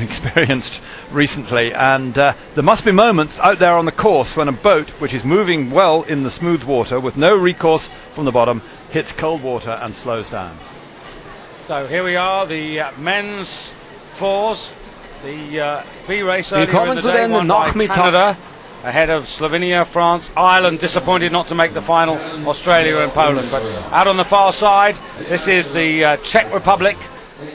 experienced recently, and there must be moments out there on the course when a boat which is moving well in the smooth water with no recourse from the bottom hits cold water and slows down. So here we are, the men's fours, the B race earlier in the day won by Canada, ahead of Slovenia, France, Ireland, disappointed not to make the final, Australia and Poland. But out on the far side, this is the Czech Republic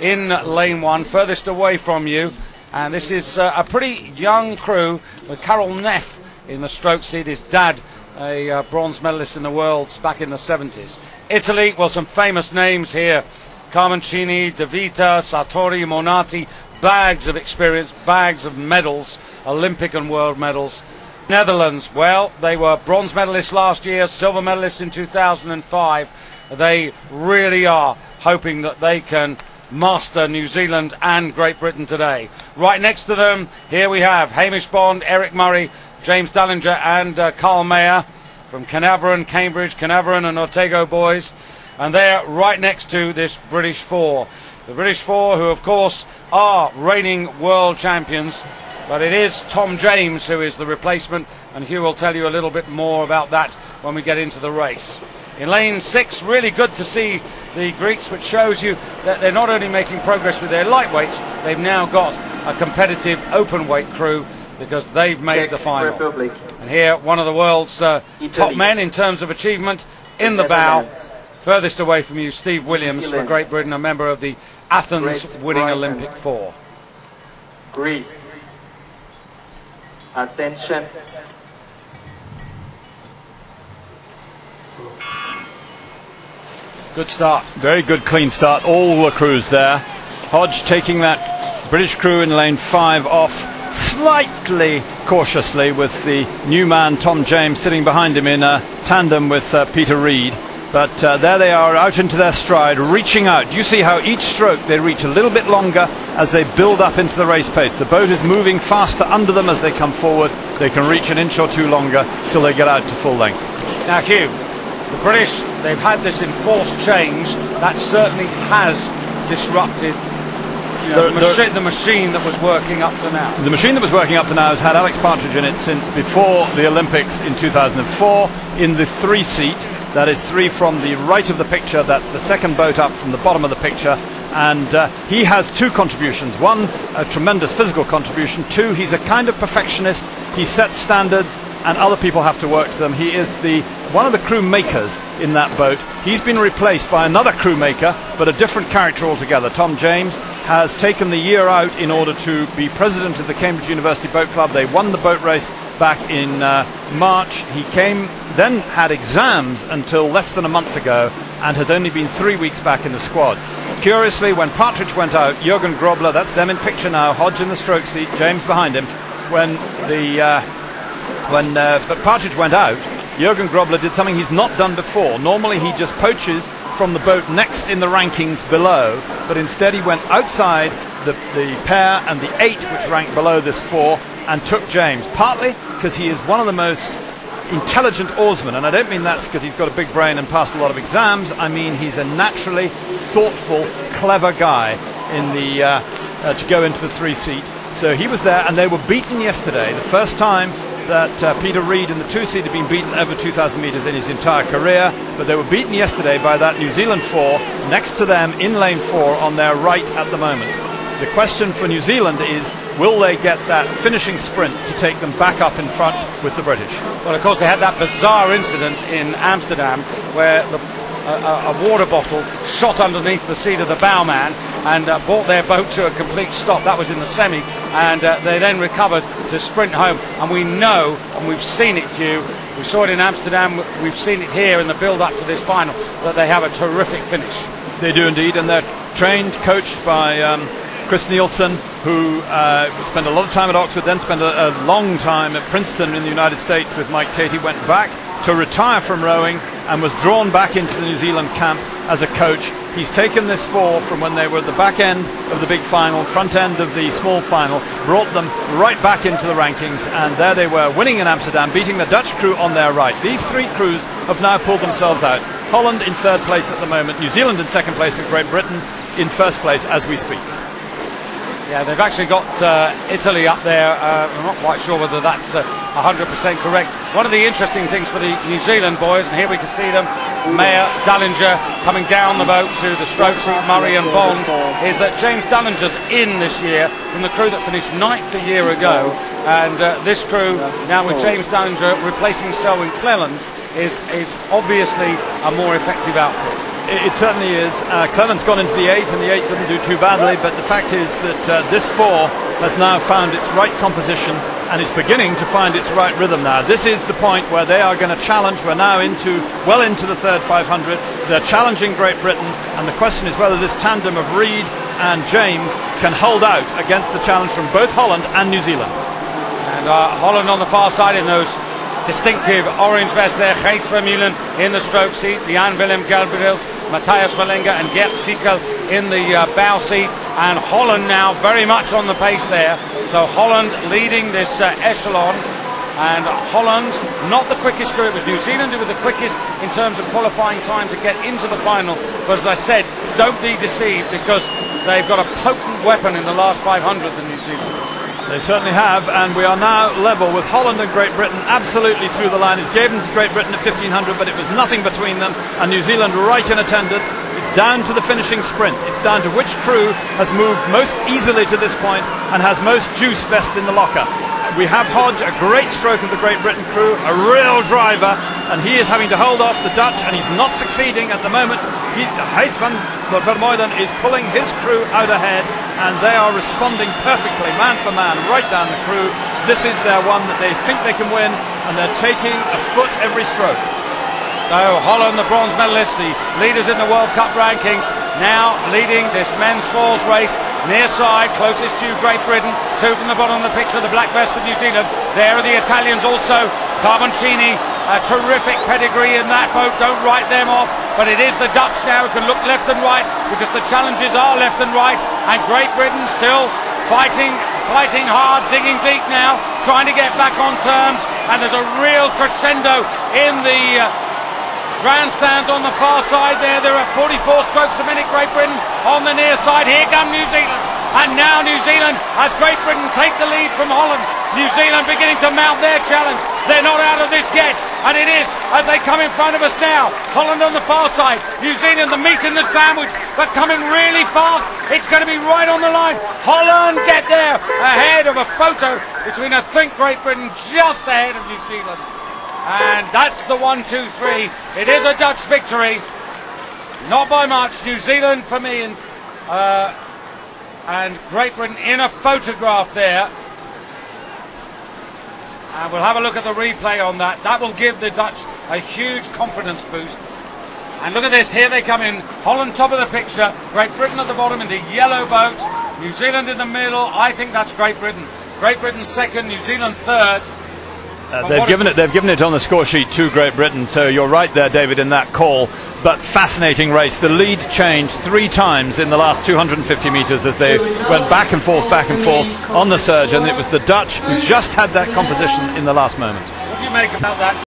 in lane one, furthest away from you. And this is a pretty young crew with Karol Neff in the stroke seat, his dad, a bronze medalist in the Worlds back in the 70s. Italy, well, some famous names here. Carmencini, De Vita, Sartori, Monati, bags of experience, bags of medals, Olympic and world medals. Netherlands, well, they were bronze medalists last year, silver medalists in 2005. They really are hoping that they can master New Zealand and Great Britain today. Right next to them, here we have Hamish Bond, Eric Murray, James Dallinger and Carl Mayer from Canaveral, Cambridge, Canaveral and Otago boys. And they're right next to this British four. The British four, who of course are reigning world champions, but it is Tom James who is the replacement, and Hugh will tell you a little bit more about that when we get into the race. In lane 6, really good to see the Greeks, which shows you that they're not only making progress with their lightweights, they've now got a competitive open weight crew because they've made the final. Republic. And here, one of the world's top men in terms of achievement in the bow. Furthest away from you, Steve Williams for Great Britain, a member of the Athens winning Olympic four. Greece. Attention. Good start. Very good, clean start. All the crews there. Hodge taking that British crew in lane 5 off slightly cautiously, with the new man Tom James sitting behind him in a tandem with Peter Reid. But there they are, out into their stride, reaching out. You see how each stroke they reach a little bit longer as they build up into the race pace. The boat is moving faster under them as they come forward. They can reach an inch or two longer till they get out to full length. Now, Hugh, the British, they've had this enforced change. That certainly has disrupted the machine that was working up to now. The machine that was working up to now has had Alex Partridge in it since before the Olympics in 2004 in the 3-seat. That is 3 from the right of the picture. That's the second boat up from the bottom of the picture. And he has 2 contributions. 1, a tremendous physical contribution. 2, he's a kind of perfectionist. He sets standards and other people have to work to them. He is one of the crew makers in that boat. He's been replaced by another crew maker, but a different character altogether. Tom James has taken the year out in order to be president of the Cambridge University Boat Club. They won the boat race back in March. He then had exams until less than a month ago and has only been 3 weeks back in the squad. Curiously, when Partridge went out, Jürgen Grobler, that's them in picture now, Hodge in the stroke seat, James behind him. But Partridge went out, Jürgen Grobler did something he's not done before. Normally he just poaches from the boat next in the rankings below, but instead he went outside the pair and the 8 which ranked below this 4 and took James, partly because he is one of the most intelligent oarsmen, and I don't mean that's because he's got a big brain and passed a lot of exams. I mean he's a naturally thoughtful, clever guy in the to go into the 3-seat. So he was there, and they were beaten yesterday, the first time that Peter Reid in the 2-seat had been beaten over 2,000 metres in his entire career, but they were beaten yesterday by that New Zealand 4 next to them in lane 4 on their right at the moment. The question for New Zealand is, will they get that finishing sprint to take them back up in front with the British? Well, of course, they had that bizarre incident in Amsterdam where a water bottle shot underneath the seat of the bowman and brought their boat to a complete stop. That was in the semi, and they then recovered to sprint home. And we know, and we've seen it, Hugh, we saw it in Amsterdam, we've seen it here in the build-up to this final, that they have a terrific finish. They do indeed, and they're trained, coached by Chris Nielsen, who spent a lot of time at Oxford, then spent a long time at Princeton in the United States with Mike Tate. He went back to retire from rowing and was drawn back into the New Zealand camp as a coach. He's taken this 4 from when they were at the back end of the big final, front end of the small final, brought them right back into the rankings, and there they were, winning in Amsterdam, beating the Dutch crew on their right. These 3 crews have now pulled themselves out. Holland in 3rd place at the moment, New Zealand in 2nd place, and Great Britain in 1st place as we speak. Yeah, they've actually got Italy up there. I'm not quite sure whether that's 100% correct. One of the interesting things for the New Zealand boys, and here we can see them, Mayer, Dallinger coming down the boat to the stroke seat, Murray and Bond, is that James Dallinger's in this year from the crew that finished 9th a year ago, and this crew, now with James Dallinger replacing Selwyn Cleland, is obviously a more effective outfit. It certainly is. Cleland's gone into the 8, and the 8 didn't do too badly, but the fact is that this 4 has now found its right composition, and it's beginning to find its right rhythm now. This is the point where they are going to challenge. We're now well into the third 500. They're challenging Great Britain, and the question is whether this tandem of Reid and James can hold out against the challenge from both Holland and New Zealand. And Holland on the far side in those distinctive orange vests there. Gijs Vermeulen in the stroke seat, Jan Willem Gabriels, Matthias Verlenga and Gert Siekel in the bow seat, and Holland now very much on the pace there. So Holland leading this echelon, and Holland not the quickest crew. It was New Zealand who were the quickest in terms of qualifying time to get into the final, but as I said, don't be deceived, because they've got a potent weapon in the last 500, the New Zealanders. They certainly have, and we are now level with Holland and Great Britain absolutely through the line. It's given to Great Britain at 1500, but it was nothing between them, and New Zealand right in attendance. It's down to the finishing sprint. It's down to which crew has moved most easily to this point and has most juice vest in the locker. We have Hodge, a great stroke of the Great Britain crew, a real driver, and he is having to hold off the Dutch, and he's not succeeding at the moment. Gijs van Vermeulen is pulling his crew out ahead, and they are responding perfectly, man for man, right down the crew. This is their one that they think they can win, and they're taking a foot every stroke. So Holland, the bronze medalists, the leaders in the World Cup rankings, now leading this men's fours race. Near side, closest to Great Britain, 2 from the bottom of the picture, the black vest of New Zealand. There are the Italians also, Carboncini, a terrific pedigree in that boat, don't write them off, but it is the Dutch now who can look left and right, because the challenges are left and right, and Great Britain still fighting hard, digging deep now, trying to get back on terms, and there's a real crescendo in the grandstands on the far side there. There are 44 strokes a minute, Great Britain on the near side. Here come New Zealand, and now New Zealand has Great Britain take the lead from Holland. New Zealand beginning to mount their challenge. They're not out of this yet, and it is as they come in front of us now. Holland on the far side, New Zealand the meat in the sandwich, but coming really fast. It's going to be right on the line. Holland get there ahead of a photo between, I think, Great Britain just ahead of New Zealand. And that's the 1, 2, 3. It is a Dutch victory, not by much. New Zealand for me, and Great Britain in a photograph there. And we'll have a look at the replay on that. That will give the Dutch a huge confidence boost. And look at this, here they come in. Holland top of the picture, Great Britain at the bottom in the yellow boat, New Zealand in the middle. I think that's Great Britain. Great Britain second, New Zealand third. They've given it on the score sheet to Great Britain, so you're right there, David, in that call. But fascinating race. The lead changed 3 times in the last 250 metres as they went back and forth on the surge, and it was the Dutch who just had that composition in the last moment. What do you make about that?